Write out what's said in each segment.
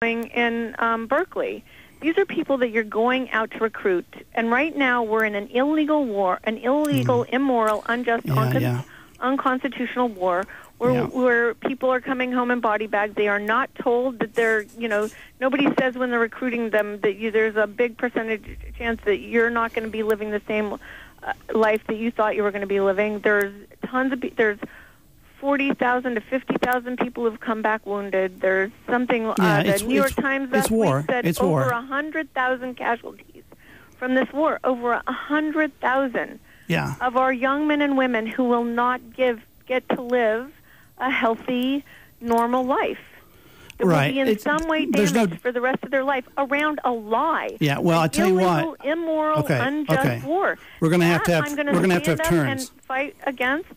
in Berkeley. These are people that you're going out to recruit. And right now we're in an illegal war, an illegal, immoral, unjust, unconstitutional war where people are coming home in body bags. They are not told that they're, nobody says when they're recruiting them that there's a big percentage chance that you're not going to be living the same life that you thought you were going to be living. There's there's 40,000 to 50,000 people who've come back wounded. There's something, the New York Times last week said over 100,000 casualties from this war. Over 100,000 of our young men and women who will not get to live a healthy, normal life. It will be in some way damaged for the rest of their life around a lie. Yeah, well, I'll tell you what. Immoral, unjust war. We're going to have to have turns. And fight against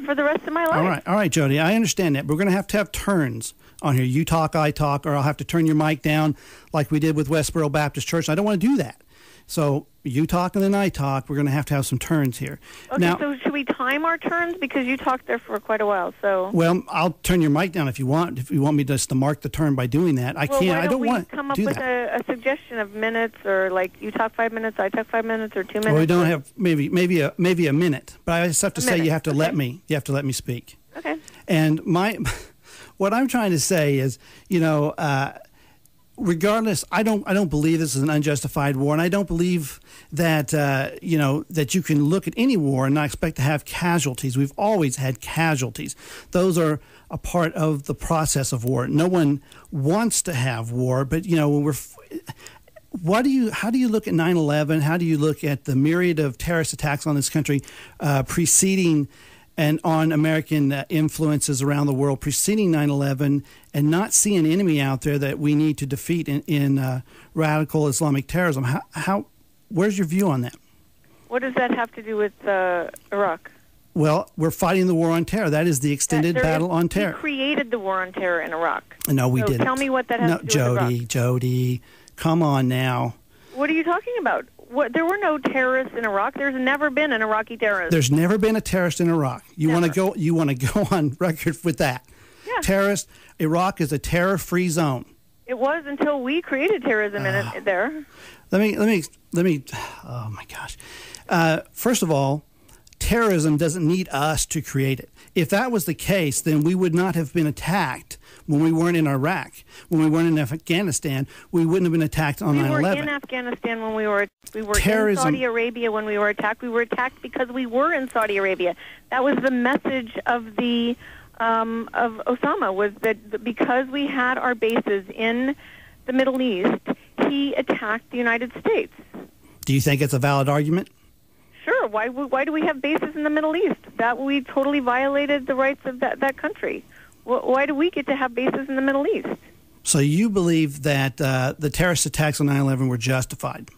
for the rest of my life. All right, Jodie, I understand that. But we're going to have turns on here. You talk, I talk, or I'll have to turn your mic down like we did with Westboro Baptist Church. I don't want to do that. So you talk and then I talk. We're going to have some turns here. Okay, now, so should we time our turns? Because you talked there for quite a while. So well, I'll turn your mic down if you want. If you want me just to mark the turn by doing that, I can't. I don't want to come up do with that. a suggestion of minutes, or like you talk 5 minutes, I talk 5 minutes, or 2 minutes. Well, we don't have maybe a minute, but I just have to say you have to let me. You have to let me speak. Okay. And what I'm trying to say is, regardless, I don't believe this is an unjustified war, and I don't believe that that you can look at any war and not expect to have casualties. We've always had casualties. Those are a part of the process of war. No one wants to have war, but when how do you look at 9/11? How do you look at the myriad of terrorist attacks on this country preceding and on American influences around the world preceding 9/11, and not see an enemy out there that we need to defeat in radical Islamic terrorism? Where's your view on that? What does that have to do with Iraq? Well, we're fighting the war on terror. That is the extended battle on terror. We created the war on terror in Iraq. No, we didn't. Tell me what that has to do with Iraq. Jodie, come on now. What are you talking about? There were no terrorists in Iraq. There's never been an Iraqi terrorist. There's never been a terrorist in Iraq. You want to go on record with that? Yeah. Terrorist. Iraq is a terror-free zone. It was until we created terrorism in it there. Let me. Oh my gosh. First of all, terrorism doesn't need us to create it. If that was the case, then we would not have been attacked when we weren't in Iraq. When we weren't in Afghanistan, we wouldn't have been attacked on 9/11. We were in Afghanistan when we were in Saudi Arabia when we were attacked. We were attacked because we were in Saudi Arabia. That was the message of the of Osama, was that because we had our bases in the Middle East, he attacked the United States. Do you think it's a valid argument? Sure. Why do we have bases in the Middle East? That we totally violated the rights of that country. Why do we get to have bases in the Middle East? So you believe that the terrorist attacks on 9/11 were justified?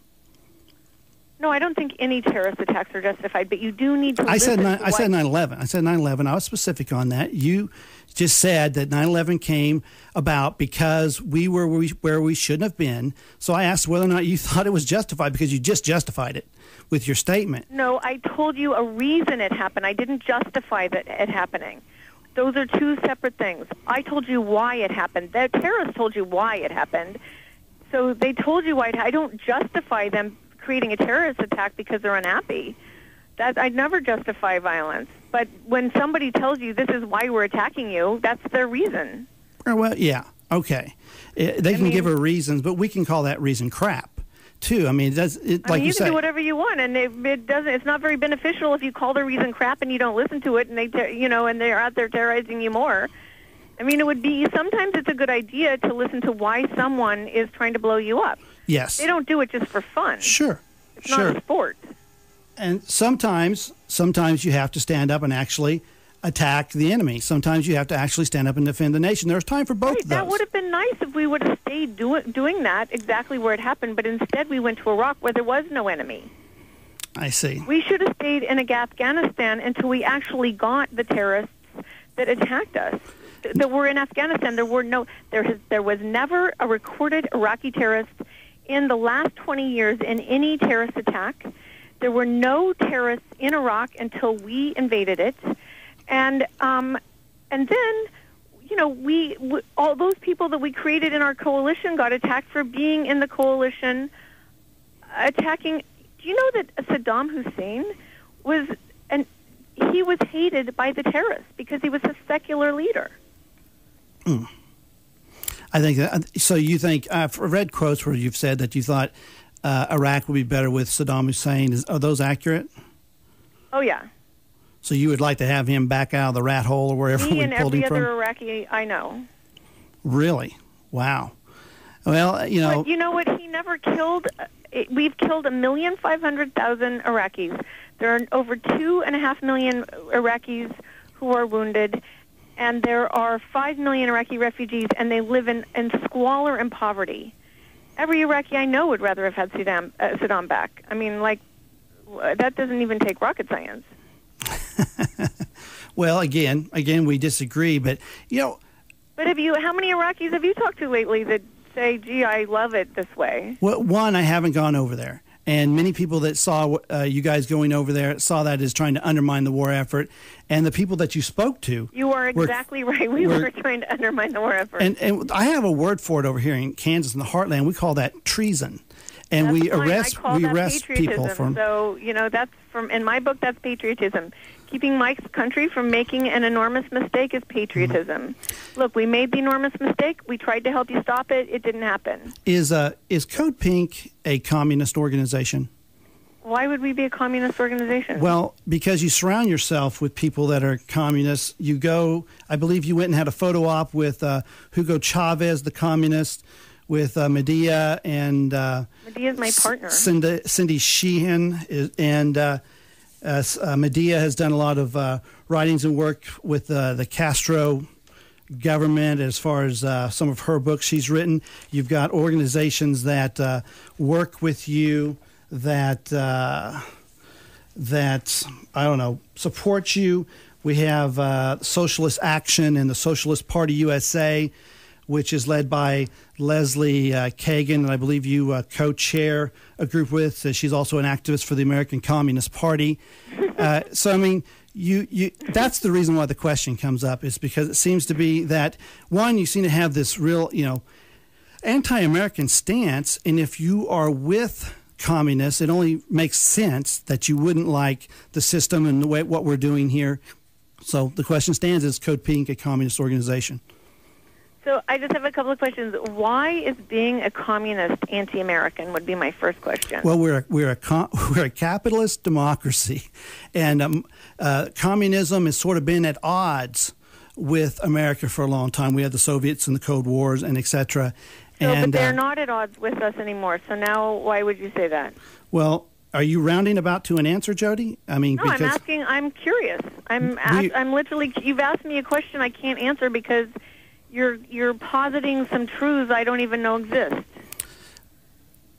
No, I don't think any terrorist attacks are justified, but you do need to I said 9/11. I said 9/11. I was specific on that. You just said that 9/11 came about because we were where we shouldn't have been. So I asked whether or not you thought it was justified, because you just justified it with your statement. No, I told you a reason it happened. I didn't justify it happening. Those are two separate things. I told you why it happened. The terrorists told you why it happened. So they told you why. I don't justify them creating a terrorist attack because they're unhappy. I'd never justify violence. But when somebody tells you this is why we're attacking you, that's their reason. Well, yeah, okay. They can give her reasons, but we can call that reason crap, too. I mean, you can do whatever you want, and it doesn't. It's not very beneficial if you call the reason crap and you don't listen to it, and and they're out there terrorizing you more. I mean, it would be sometimes it's a good idea to listen to why someone is trying to blow you up. Yes. They don't do it just for fun. Sure. It's not a sport. And sometimes you have to stand up and actually attack the enemy. Sometimes you have to actually stand up and defend the nation. There's time for both of those. That would have been nice if we would have stayed doing that exactly where it happened, but instead we went to Iraq where there was no enemy. I see. We should have stayed in Afghanistan until we actually got the terrorists that attacked us. That were in Afghanistan. There was never a recorded Iraqi terrorist in the last 20 years in any terrorist attack. There were no terrorists in Iraq until we invaded it, and then all those people that we created in our coalition got attacked for being in the coalition, attacking. Do you know that Saddam Hussein he was hated by the terrorists because he was a secular leader? I think that, so. You think I've read quotes where you've said that you thought Iraq would be better with Saddam Hussein. Are those accurate? Oh yeah. So you would like to have him back out of the rat hole or wherever we pulled him from? Me and every other Iraqi I know. Really? Wow. Well, But you know what? He never killed. We've killed 1,500,000 Iraqis. There are over 2.5 million Iraqis who are wounded, and there are 5 million Iraqi refugees, and they live in squalor and poverty. Every Iraqi I know would rather have had Saddam back. I mean, that doesn't even take rocket science. Well, again, we disagree, but But how many Iraqis have you talked to lately that say, "Gee, I love it this way"? Well, one, I haven't gone over there, and many people that saw you guys going over there saw that as trying to undermine the war effort, and the people that you spoke to. You are exactly right. We were trying to undermine the war effort. And I have a word for it over here in Kansas, in the heartland. We call that treason. And that's we fine. arrest people from. So that's in my book. That's patriotism. Keeping my country from making an enormous mistake is patriotism. Mm-hmm. Look, we made the enormous mistake. We tried to help you stop it. It didn't happen. Is Code Pink a communist organization? Why would we be a communist organization? Well, because you surround yourself with people that are communists. I believe you went and had a photo op with Hugo Chavez, the communist, with Medea and Medea's my partner. Cindy Sheehan and Medea has done a lot of writings and work with the Castro government as far as some of her books she's written. You've got organizations that work with you that I don't know, support you. We have Socialist Action and the Socialist Party USA, which is led by Leslie Kagan, and I believe you co-chair a group with. She's also an activist for the American Communist Party. So, I mean, that's the reason why the question comes up, is because it seems to be that, one, you seem to have this real, anti-American stance, and if you are with communists, it only makes sense that you wouldn't like the system and the way what we're doing here. So the question stands, is Code Pink a communist organization? So I just have a couple of questions. Why is being a communist anti-American would be my first question. Well, we're a capitalist democracy, and communism has sort of been at odds with America for a long time. We had the Soviets and the Cold Wars and et cetera. But they're not at odds with us anymore. So now why would you say that? Well, are you rounding about to an answer, Jodie? I mean, no, I'm asking. I'm curious. I'm literally. You've asked me a question I can't answer because you're positing some truths I don't even know exist.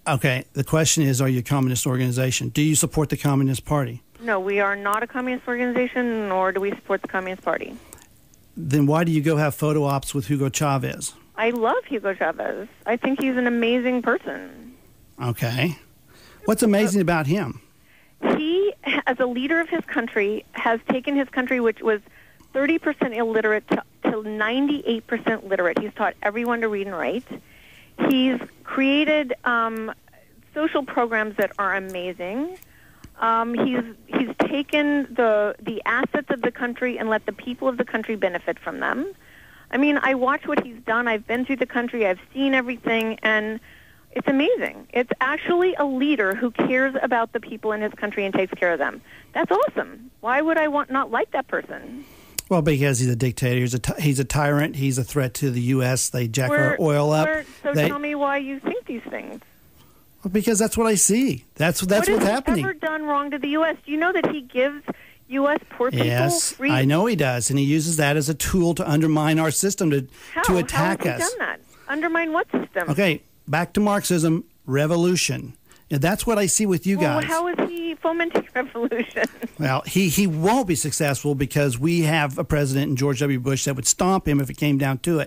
Okay. The question is, are you a communist organization? Do you support the Communist Party? No, we are not a communist organization, nor do we support the Communist Party. Then why do you go have photo ops with Hugo Chavez? I love Hugo Chavez. I think he's an amazing person. Okay. What's amazing about him? He, as a leader of his country, has taken his country, which was 30% illiterate, to 98% literate. He's taught everyone to read and write. He's created social programs that are amazing. He's taken the assets of the country and let the people of the country benefit from them. I mean, I watch what he's done. I've been through the country. I've seen everything, and it's amazing. It's actually a leader who cares about the people in his country and takes care of them. That's awesome. Why would I not like that person? Well, because he's a dictator. He's a tyrant. He's a threat to the U.S. They jack our oil up. Tell me why you think these things. Well, because that's what I see. That's what's happening. What has he ever done wrong to the U.S.? Do you know that he gives U.S. poor people free? Yes, I know he does, and he uses that as a tool to undermine our system to attack us. How has he done that? Undermine what system? Okay, back to Marxism, revolution. And that's what I see with you guys. How is he fomenting revolution? Well, he won't be successful because we have a president in George W. Bush that would stomp him if it came down to it.